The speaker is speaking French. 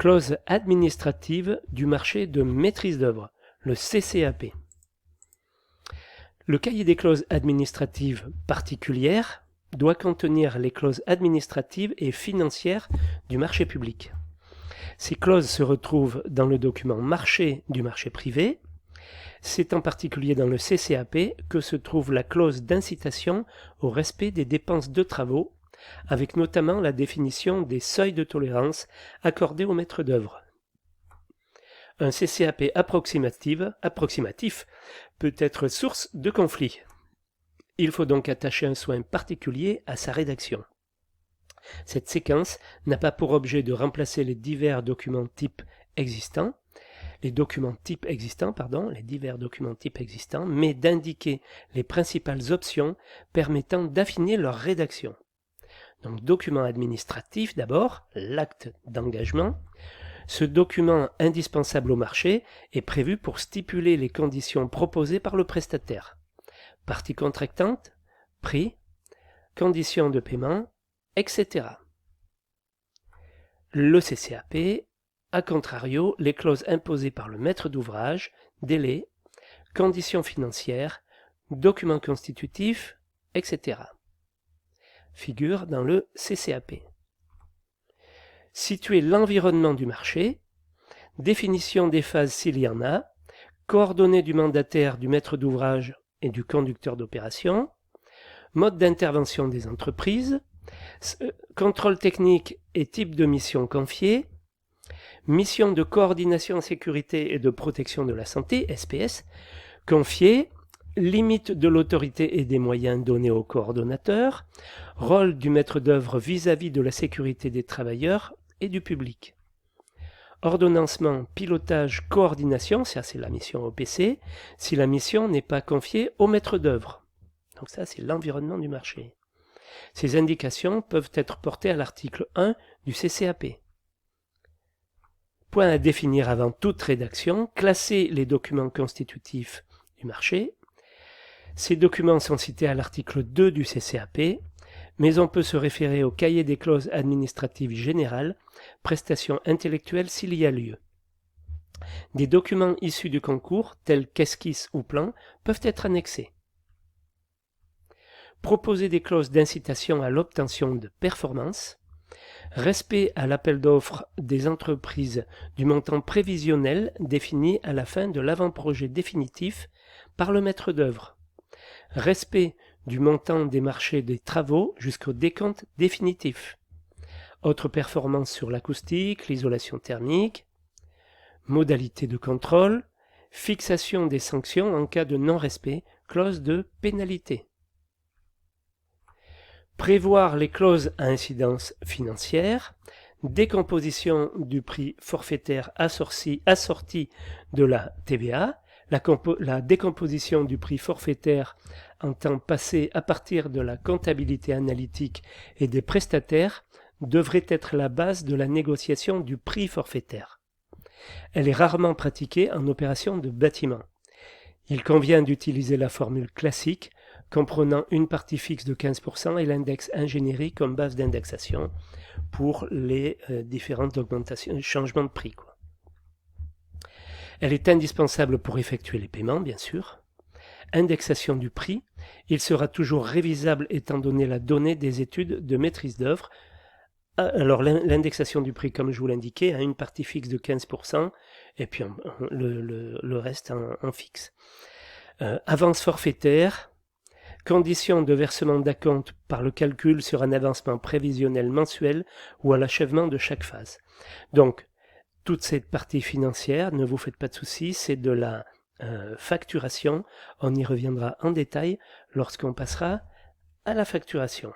clause administrative du marché de maîtrise d'œuvre, le CCAP. Le cahier des clauses administratives particulières doit contenir les clauses administratives et financières du marché public. Ces clauses se retrouvent dans le document marché du marché privé. C'est en particulier dans le CCAP que se trouve la clause d'incitation au respect des dépenses de travaux, avec notamment la définition des seuils de tolérance accordés aux maîtres d'œuvre. Un CCAP approximatif peut être source de conflits. Il faut donc attacher un soin particulier à sa rédaction. Cette séquence n'a pas pour objet de remplacer les divers documents types existants, mais d'indiquer les principales options permettant d'affiner leur rédaction. Donc, document administratif d'abord, l'acte d'engagement. Ce document indispensable au marché est prévu pour stipuler les conditions proposées par le prestataire. Partie contractante, prix, conditions de paiement, etc. Le CCAP, à contrario, les clauses imposées par le maître d'ouvrage, délai, conditions financières, documents constitutifs, etc. figurent dans le CCAP. Situer l'environnement du marché, définition des phases s'il y en a, coordonnées du mandataire, du maître d'ouvrage et du conducteur d'opération, mode d'intervention des entreprises, contrôle technique et type de mission confiée, mission de coordination sécurité et de protection de la santé, SPS, confiée, limite de l'autorité et des moyens donnés au coordonnateur, rôle du maître d'œuvre vis-à-vis de la sécurité des travailleurs et du public. Ordonnancement, pilotage, coordination, ça c'est la mission OPC, si la mission n'est pas confiée au maître d'œuvre. Donc ça c'est l'environnement du marché. Ces indications peuvent être portées à l'article 1 du CCAP. Point à définir avant toute rédaction, classer les documents constitutifs du marché. Ces documents sont cités à l'article 2 du CCAP, mais on peut se référer au cahier des clauses administratives générales, prestations intellectuelles s'il y a lieu. Des documents issus du concours, tels qu'esquisses ou plans, peuvent être annexés. Proposer des clauses d'incitation à l'obtention de performance, respect à l'appel d'offres des entreprises du montant prévisionnel défini à la fin de l'avant-projet définitif par le maître d'œuvre, respect du montant des marchés des travaux jusqu'au décompte définitif, autres performances sur l'acoustique, l'isolation thermique, modalités de contrôle, fixation des sanctions en cas de non-respect, clause de pénalité. Prévoir les clauses à incidence financière, décomposition du prix forfaitaire assorti de la TVA, la décomposition du prix forfaitaire en temps passé à partir de la comptabilité analytique et des prestataires devrait être la base de la négociation du prix forfaitaire. Elle est rarement pratiquée en opération de bâtiment. Il convient d'utiliser la formule classique comprenant une partie fixe de 15% et l'index ingénierie comme base d'indexation pour les différentes augmentations, changements de prix. Elle est indispensable pour effectuer les paiements, bien sûr. Indexation du prix, il sera toujours révisable étant donné la donnée des études de maîtrise d'œuvre. Alors l'indexation du prix, comme je vous l'indiquais, a une partie fixe de 15% et puis le reste en fixe. Avance forfaitaire, condition de versement d'acompte par le calcul sur un avancement prévisionnel mensuel ou à l'achèvement de chaque phase. Donc, toute cette partie financière, ne vous faites pas de soucis, c'est de la facturation. On y reviendra en détail lorsqu'on passera à la facturation.